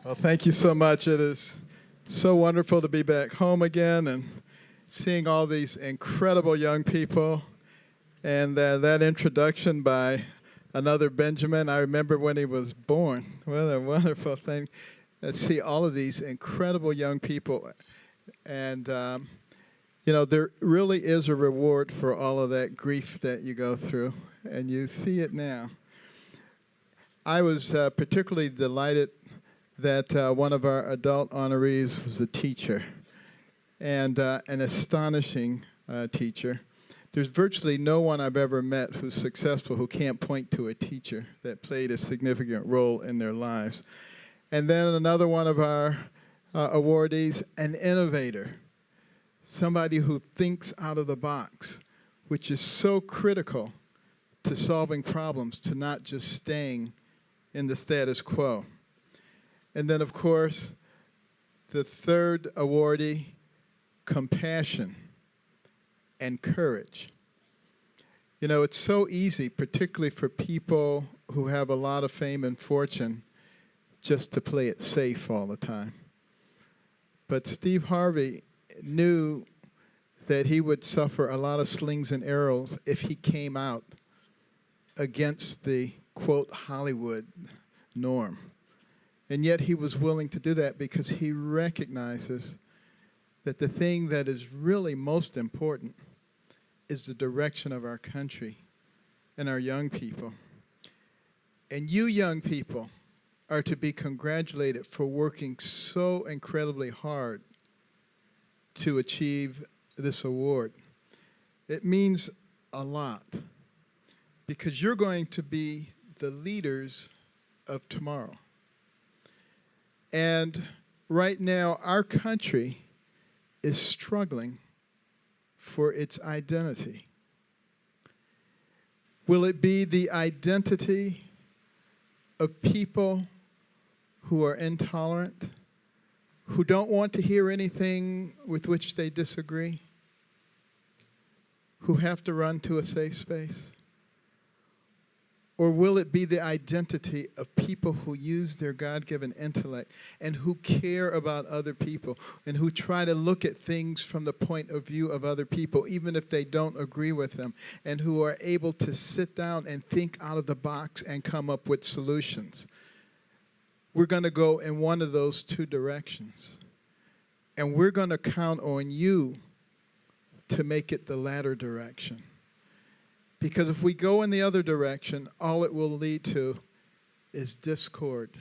Well, thank you so much. It is so wonderful to be back home again and seeing all these incredible young people. And that introduction by another Benjamin, I remember when he was born. What a wonderful thing to see all of these incredible young people. And, there really is a reward for all of that grief that you go through, and you see it now. I was particularly delighted that one of our adult honorees was a teacher, and an astonishing teacher. There's virtually no one I've ever met who's successful who can't point to a teacher that played a significant role in their lives. And then another one of our awardees, an innovator, somebody who thinks out of the box, which is so critical to solving problems, to not just staying in the status quo. And then, of course, the third awardee, compassion and courage. You know, it's so easy, particularly for people who have a lot of fame and fortune, just to play it safe all the time. But Steve Harvey knew that he would suffer a lot of slings and arrows if he came out against the, quote, Hollywood norm. And yet he was willing to do that because he recognizes that the thing that is really most important is the direction of our country and our young people. And you young people are to be congratulated for working so incredibly hard to achieve this award. It means a lot because you're going to be the leaders of tomorrow. And right now, our country is struggling for its identity. Will it be the identity of people who are intolerant, who don't want to hear anything with which they disagree, who have to run to a safe space? Or will it be the identity of people who use their God-given intellect and who care about other people and who try to look at things from the point of view of other people, even if they don't agree with them, and who are able to sit down and think out of the box and come up with solutions? We're going to go in one of those two directions. And we're going to count on you to make it the latter direction. Because if we go in the other direction, all it will lead to is discord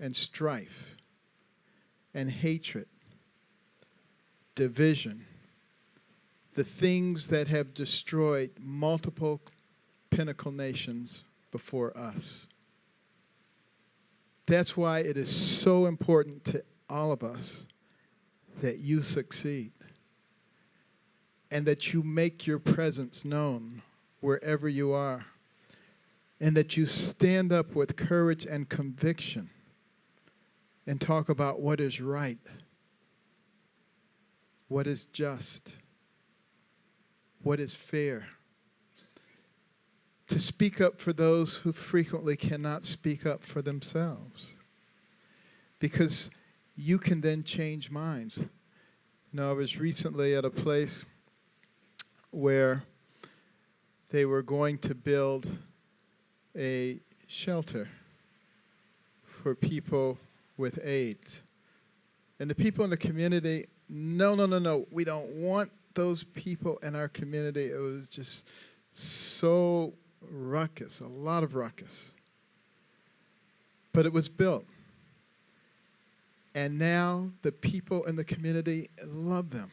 and strife and hatred, division, the things that have destroyed multiple pinnacle nations before us. That's why it is so important to all of us that you succeed and that you make your presence known wherever you are, and that you stand up with courage and conviction and talk about what is right, what is just, what is fair, to speak up for those who frequently cannot speak up for themselves, because you can then change minds. You know, I was recently at a place where they were going to build a shelter for people with AIDS. And the people in the community, no, we don't want those people in our community. It was just so ruckus, a lot of ruckus. But it was built. And now the people in the community love them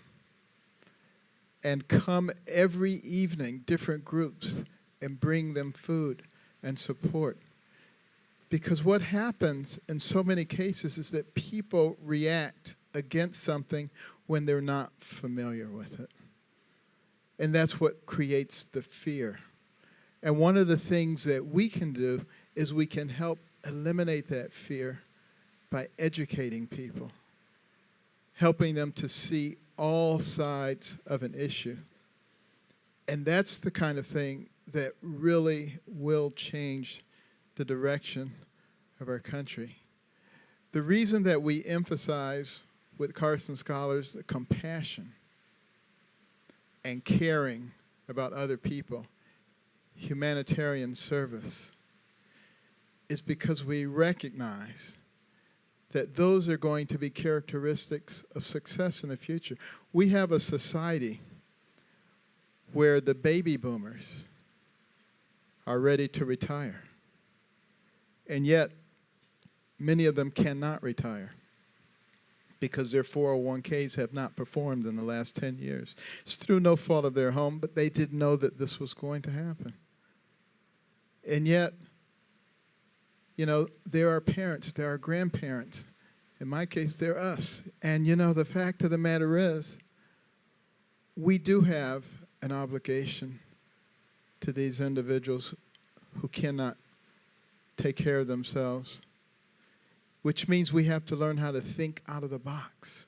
and come every evening, different groups, and bring them food and support. Because what happens in so many cases is that people react against something when they're not familiar with it. And that's what creates the fear. And one of the things that we can do is we can help eliminate that fear by educating people, helping them to see all sides of an issue. And that's the kind of thing that really will change the direction of our country. The reason that we emphasize with Carson scholars the compassion and caring about other people, humanitarian service, is because we recognize that those are going to be characteristics of success in the future. We have a society where the baby boomers are ready to retire, and yet many of them cannot retire because their 401ks have not performed in the last 10 years. It's through no fault of their own, but they didn't know that this was going to happen. And yet, you know, there are parents, there are grandparents. In my case, they're us. And, you know, the fact of the matter is, we do have an obligation to these individuals who cannot take care of themselves, which means we have to learn how to think out of the box.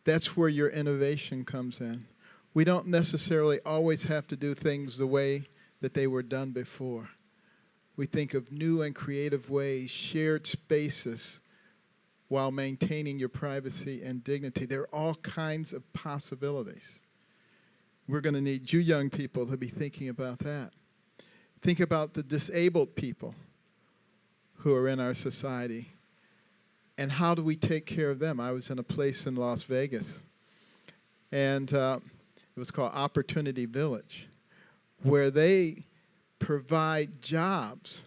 That's where your innovation comes in. We don't necessarily always have to do things the way that they were done before. We think of new and creative ways, shared spaces, while maintaining your privacy and dignity. There are all kinds of possibilities. We're going to need you young people to be thinking about that. Think about the disabled people who are in our society. And how do we take care of them? I was in a place in Las Vegas, and it was called Opportunity Village, where they provide jobs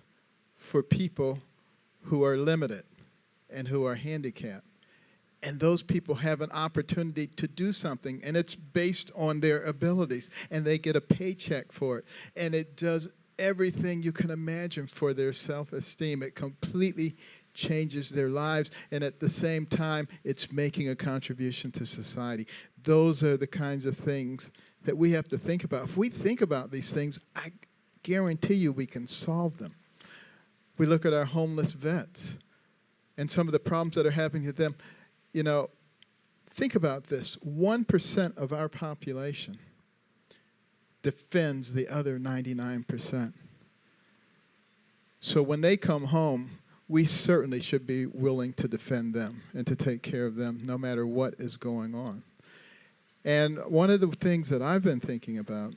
for people who are limited and who are handicapped. And those people have an opportunity to do something, and it's based on their abilities, and they get a paycheck for it. And it does everything you can imagine for their self-esteem. It completely changes their lives, and at the same time, it's making a contribution to society. Those are the kinds of things that we have to think about. If we think about these things, I guarantee you we can solve them. We look at our homeless vets and some of the problems that are happening to them. You know, think about this. 1% of our population defends the other 99%. So when they come home, we certainly should be willing to defend them and to take care of them no matter what is going on. And one of the things that I've been thinking about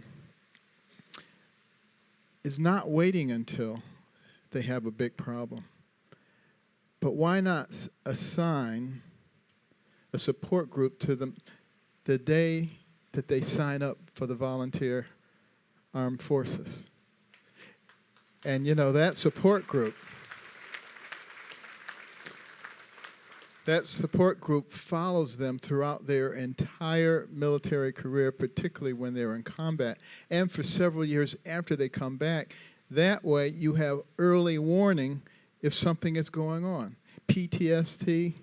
is not waiting until they have a big problem. But why not assign a support group to them the day that they sign up for the volunteer armed forces? And you know, that support group follows them throughout their entire military career, particularly when they're in combat, and for several years after they come back. That way, you have early warning if something is going on. PTSD,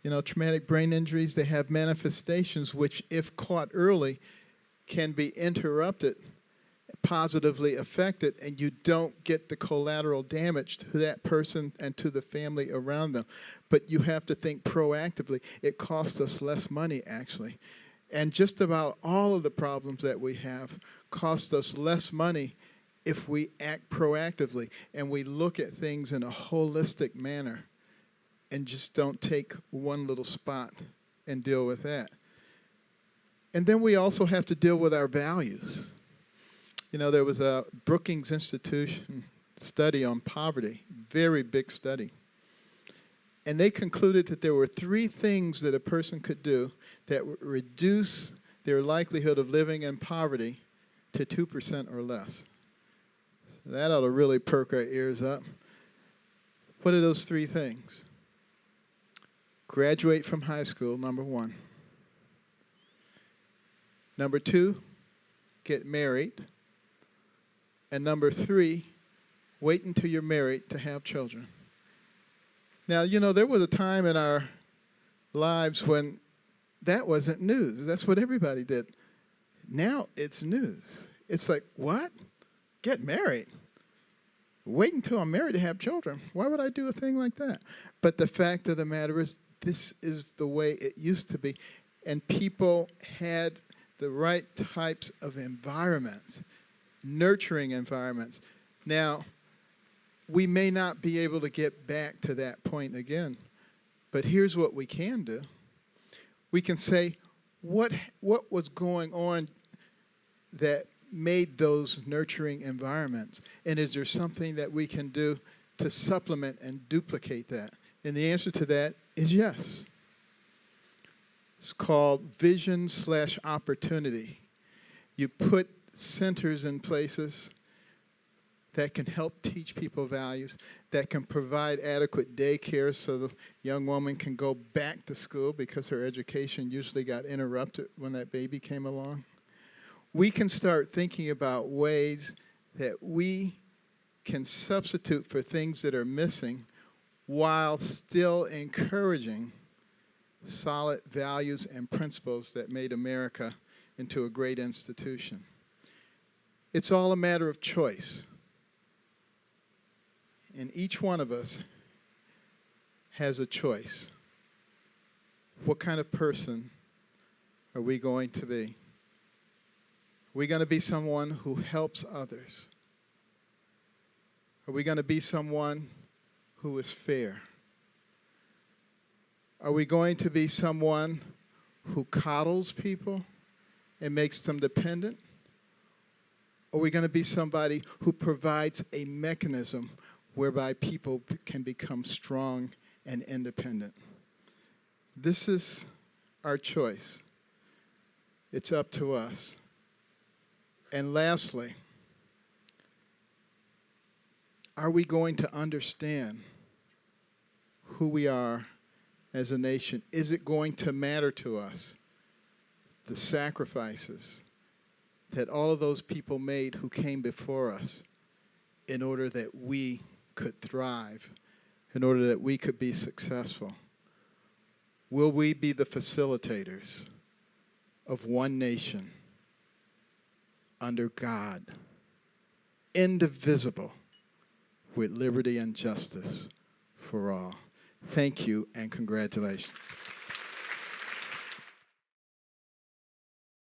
you know, traumatic brain injuries, they have manifestations which, if caught early, can be interrupted, positively affected, and you don't get the collateral damage to that person and to the family around them. But you have to think proactively. It costs us less money, actually. And just about all of the problems that we have cost us less money if we act proactively and we look at things in a holistic manner and just don't take one little spot and deal with that. And then we also have to deal with our values. You know, there was a Brookings Institution study on poverty, very big study. And they concluded that there were 3 things that a person could do that would reduce their likelihood of living in poverty to 2% or less. So that ought to really perk our ears up. What are those 3 things? Graduate from high school, number 1. Number 2, get married. And number 3, wait until you're married to have children. Now, you know, there was a time in our lives when that wasn't news. That's what everybody did. Now it's news. It's like, what? Get married? Wait until I'm married to have children. Why would I do a thing like that? But the fact of the matter is, this is the way it used to be. And people had the right types of environments, nurturing environments. Now, we may not be able to get back to that point again, But here's what we can do. We can say, what was going on that made those nurturing environments? And is there something that we can do to supplement and duplicate that? And the answer to that is yes. It's called vision/opportunity. You put centers in places that can help teach people values, that can provide adequate daycare so the young woman can go back to school because her education usually got interrupted when that baby came along. We can start thinking about ways that we can substitute for things that are missing while still encouraging solid values and principles that made America into a great institution. It's all a matter of choice. And each one of us has a choice. What kind of person are we going to be? Are we going to be someone who helps others? Are we going to be someone who is fair? Are we going to be someone who coddles people and makes them dependent? Are we going to be somebody who provides a mechanism whereby people can become strong and independent? This is our choice. It's up to us. And lastly, are we going to understand who we are as a nation? Is it going to matter to us the sacrifices that all of those people made who came before us in order that we could thrive, in order that we could be successful? Will we be the facilitators of one nation under God, indivisible, with liberty and justice for all? Thank you and congratulations.